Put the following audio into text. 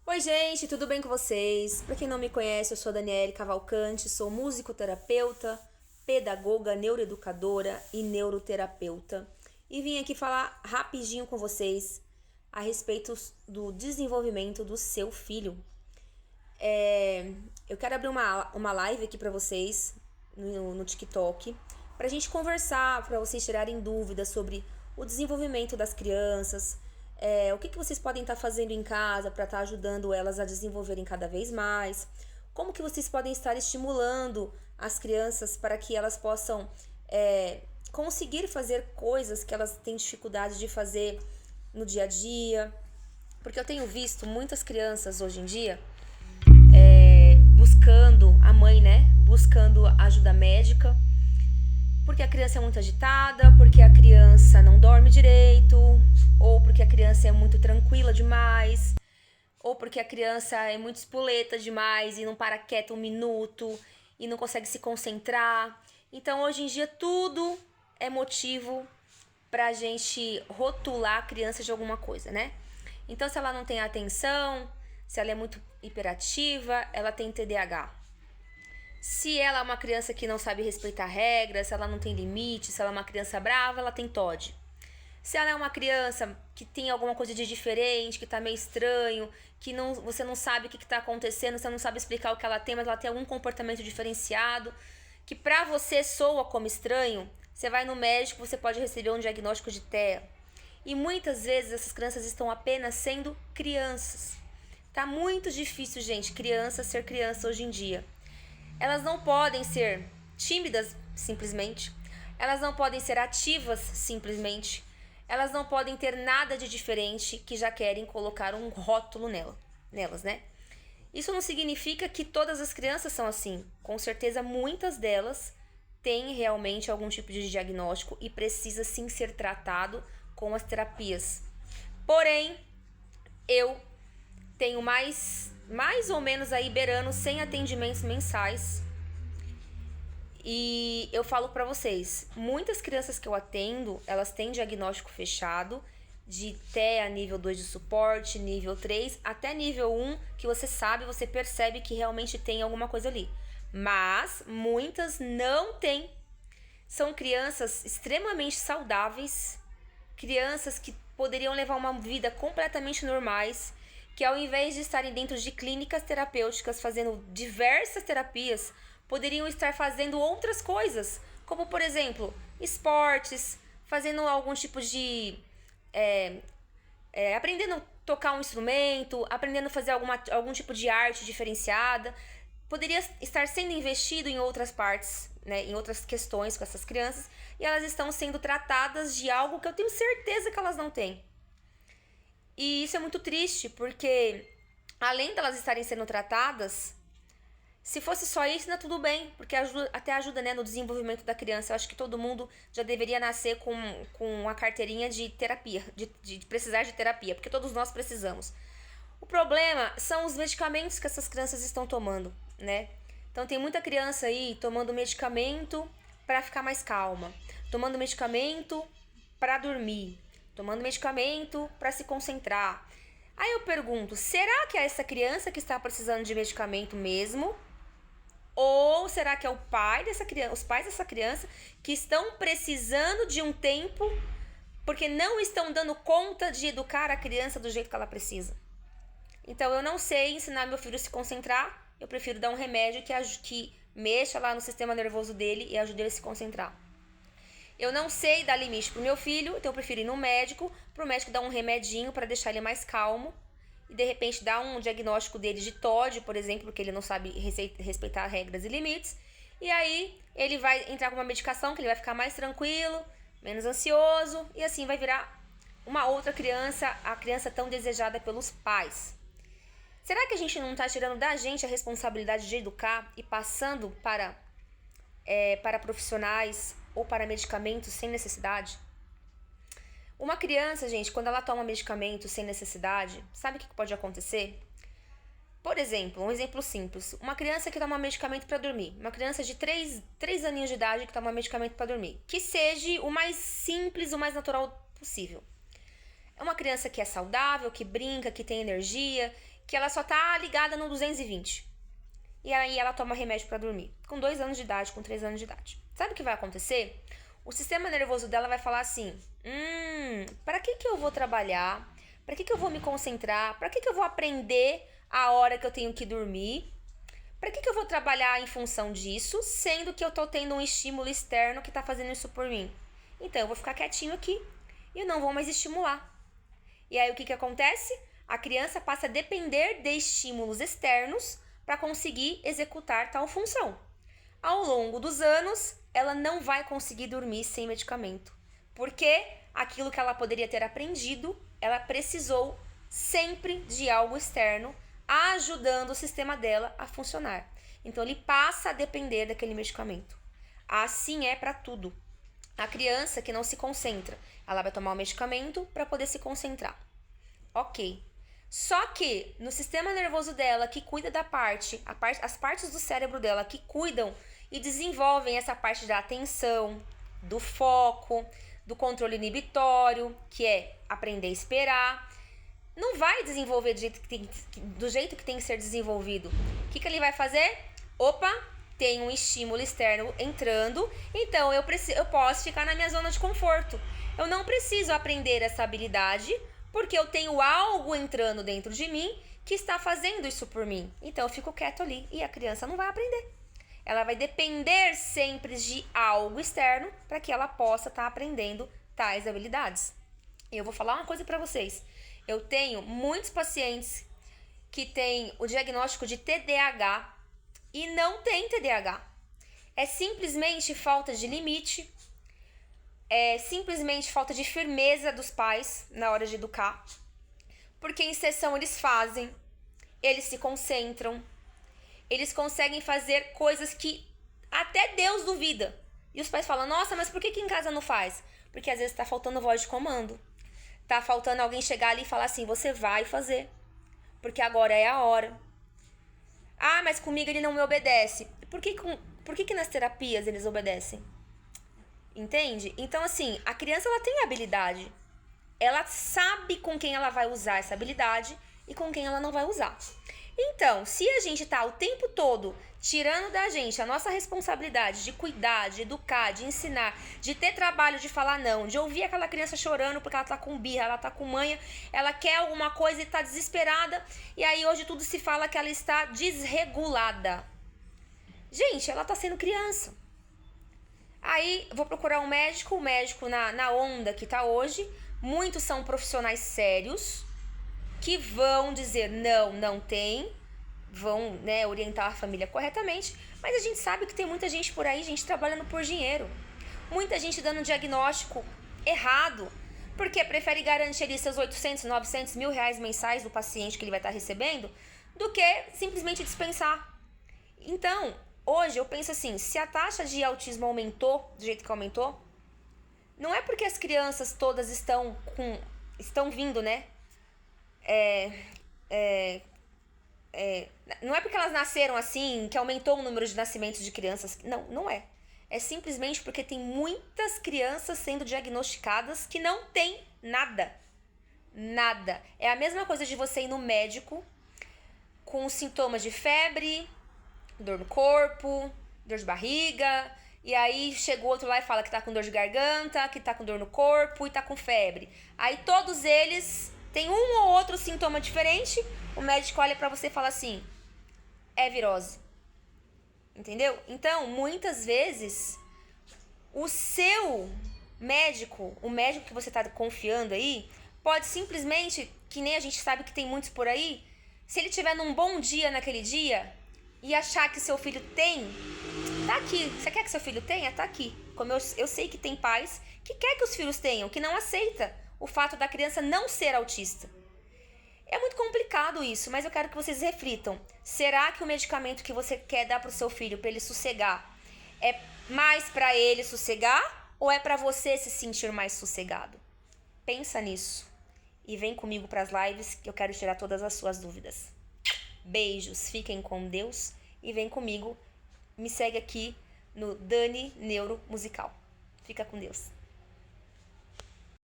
Oi, gente, tudo bem com vocês? Para quem não me conhece, eu sou a Daniele Cavalcante, sou musicoterapeuta, pedagoga, neuroeducadora e neuroterapeuta. E vim aqui falar rapidinho com vocês a respeito do desenvolvimento do seu filho. Eu quero abrir uma live aqui para vocês no TikTok, para a gente conversar, para vocês tirarem dúvidas sobre o desenvolvimento das crianças, o que vocês podem estar fazendo em casa para estar ajudando elas a desenvolverem cada vez mais, como que vocês podem estar estimulando as crianças para que elas possam conseguir fazer coisas que elas têm dificuldade de fazer no dia a dia, porque eu tenho visto muitas crianças hoje em dia buscando a mãe, né? Buscando ajuda médica, porque a criança é muito agitada, porque a criança não dorme direito, ou porque a criança é muito tranquila demais, ou porque a criança é muito espoleta demais e não para quieta um minuto e não consegue se concentrar. Então, hoje em dia, tudo é motivo pra gente rotular a criança de alguma coisa, né? Então, se ela não tem atenção, se ela é muito hiperativa, ela tem TDAH. Se ela é uma criança que não sabe respeitar regras, se ela não tem limite, se ela é uma criança brava, ela tem TOD. Se ela é uma criança que tem alguma coisa de diferente, que tá meio estranho, que você não sabe o que tá acontecendo, você não sabe explicar o que ela tem, mas ela tem algum comportamento diferenciado, que pra você soa como estranho, você vai no médico, você pode receber um diagnóstico de TEA. E muitas vezes essas crianças estão apenas sendo crianças. Tá muito difícil, gente, ser criança hoje em dia. Elas não podem ser tímidas, simplesmente. Elas não podem ser ativas, simplesmente. Elas não podem ter nada de diferente que já querem colocar um rótulo nelas, né? Isso não significa que todas as crianças são assim. Com certeza, muitas delas têm realmente algum tipo de diagnóstico e precisa sim ser tratado com as terapias. Porém, eu tenho mais ou menos aí beirando 100 atendimentos mensais. E eu falo pra vocês, muitas crianças que eu atendo, elas têm diagnóstico fechado, de TEA nível 2 de suporte, nível 3, até nível 1, que você sabe, você percebe que realmente tem alguma coisa ali. Mas muitas não têm. São crianças extremamente saudáveis, crianças que poderiam levar uma vida completamente normais, que ao invés de estarem dentro de clínicas terapêuticas fazendo diversas terapias, poderiam estar fazendo outras coisas, como por exemplo, esportes, fazendo algum tipo de aprendendo a tocar um instrumento, aprendendo a fazer algum tipo de arte diferenciada. Poderia estar sendo investido em outras partes, né, em outras questões com essas crianças, e elas estão sendo tratadas de algo que eu tenho certeza que elas não têm. E isso é muito triste, porque além delas estarem sendo tratadas, se fosse só isso, não é tudo bem, porque ajuda, né, no desenvolvimento da criança. Eu acho que todo mundo já deveria nascer com uma carteirinha de terapia, de precisar de terapia, porque todos nós precisamos. O problema são os medicamentos que essas crianças estão tomando, né? Então tem muita criança aí tomando medicamento para ficar mais calma, tomando medicamento para dormir, tomando medicamento para se concentrar. Aí eu pergunto, será que é essa criança que está precisando de medicamento mesmo? Ou será que é o pai dessa criança, os pais dessa criança que estão precisando de um tempo porque não estão dando conta de educar a criança do jeito que ela precisa? Então eu não sei ensinar meu filho a se concentrar, eu prefiro dar um remédio que mexa lá no sistema nervoso dele e ajude ele a se concentrar. Eu não sei dar limite pro meu filho, então eu prefiro ir no médico, pro médico dar um remedinho para deixar ele mais calmo e de repente dar um diagnóstico dele de TOD, por exemplo, porque ele não sabe respeitar regras e limites. E aí ele vai entrar com uma medicação que ele vai ficar mais tranquilo, menos ansioso e assim vai virar uma outra criança, a criança tão desejada pelos pais. Será que a gente não está tirando da gente a responsabilidade de educar e passando para profissionais ou para medicamentos sem necessidade? Uma criança, gente, quando ela toma medicamento sem necessidade, sabe o que pode acontecer? Por exemplo, um exemplo simples. Uma criança que toma medicamento para dormir. Uma criança de 3 aninhos de idade que toma medicamento para dormir. Que seja o mais simples, o mais natural possível. É uma criança que é saudável, que brinca, que tem energia, que ela só tá ligada no 220. E aí ela toma remédio para dormir. Com 2 anos de idade, com 3 anos de idade. Sabe o que vai acontecer? O sistema nervoso dela vai falar assim: para que eu vou trabalhar? Para que eu vou me concentrar? Para que eu vou aprender a hora que eu tenho que dormir? Para que eu vou trabalhar em função disso, sendo que eu tô tendo um estímulo externo que tá fazendo isso por mim? Então eu vou ficar quietinho aqui e não vou mais estimular. E aí o que acontece? A criança passa a depender de estímulos externos para conseguir executar tal função. Ao longo dos anos, ela não vai conseguir dormir sem medicamento, porque aquilo que ela poderia ter aprendido, ela precisou sempre de algo externo ajudando o sistema dela a funcionar. Então ele passa a depender daquele medicamento. Assim é para tudo. A criança que não se concentra, ela vai tomar o medicamento para poder se concentrar. Ok. Só que no sistema nervoso dela, que cuida da as partes do cérebro dela que cuidam e desenvolvem essa parte da atenção, do foco, do controle inibitório, que é aprender a esperar, não vai desenvolver do jeito que tem que ser desenvolvido. O que ele vai fazer? Opa, tem um estímulo externo entrando, então eu posso ficar na minha zona de conforto. Eu não preciso aprender essa habilidade, porque eu tenho algo entrando dentro de mim que está fazendo isso por mim. Então eu fico quieto ali e a criança não vai aprender. Ela vai depender sempre de algo externo para que ela possa estar aprendendo tais habilidades. E eu vou falar uma coisa para vocês. Eu tenho muitos pacientes que têm o diagnóstico de TDAH e não tem TDAH. É simplesmente falta de limite, é simplesmente falta de firmeza dos pais na hora de educar. Porque em sessão eles fazem, eles se concentram, eles conseguem fazer coisas que até Deus duvida. E os pais falam: nossa, mas por que em casa não faz? Porque às vezes tá faltando voz de comando. Tá faltando alguém chegar ali e falar assim: você vai fazer, porque agora é a hora. Ah, mas comigo ele não me obedece. Por que nas terapias eles obedecem? Entende? Então, assim, a criança ela tem habilidade. Ela sabe com quem ela vai usar essa habilidade e com quem ela não vai usar. Então, se a gente tá o tempo todo tirando da gente a nossa responsabilidade de cuidar, de educar, de ensinar, de ter trabalho de falar não, de ouvir aquela criança chorando porque ela tá com birra, ela tá com manha, ela quer alguma coisa e tá desesperada, e aí hoje tudo se fala que ela está desregulada. Gente, ela tá sendo criança. Aí vou procurar um médico, o médico na onda que tá hoje, muitos são profissionais sérios que vão dizer não tem, vão, né, orientar a família corretamente, mas a gente sabe que tem muita gente por aí, gente trabalhando por dinheiro, muita gente dando um diagnóstico errado, porque prefere garantir ali seus 800, 900, R$1.000 mensais do paciente que ele vai estar recebendo, do que simplesmente dispensar. Então, hoje eu penso assim, se a taxa de autismo aumentou do jeito que aumentou, não é porque as crianças todas estão vindo, né? Não é porque elas nasceram assim que aumentou o número de nascimentos de crianças. Não é. É simplesmente porque tem muitas crianças sendo diagnosticadas que não tem nada. Nada. É a mesma coisa de você ir no médico com sintomas de febre, dor no corpo, dor de barriga, e aí chega o outro lá e fala que tá com dor de garganta, que tá com dor no corpo e tá com febre. Aí todos eles têm um ou outro sintoma diferente, o médico olha pra você e fala assim: é virose. Entendeu? Então, muitas vezes, o seu médico, o médico que você tá confiando aí, pode simplesmente, que nem a gente sabe que tem muitos por aí, se ele tiver num bom dia naquele dia e achar que seu filho tem, tá aqui. Você quer que seu filho tenha? Tá aqui. Como eu sei que tem pais que quer que os filhos tenham, que não aceita o fato da criança não ser autista. É muito complicado isso, mas eu quero que vocês reflitam. Será que o medicamento que você quer dar pro seu filho para ele sossegar é mais para ele sossegar ou é para você se sentir mais sossegado? Pensa nisso e vem comigo para as lives que eu quero tirar todas as suas dúvidas. Beijos, fiquem com Deus e vem comigo. Me segue aqui no Dani Neuro Musical. Fica com Deus.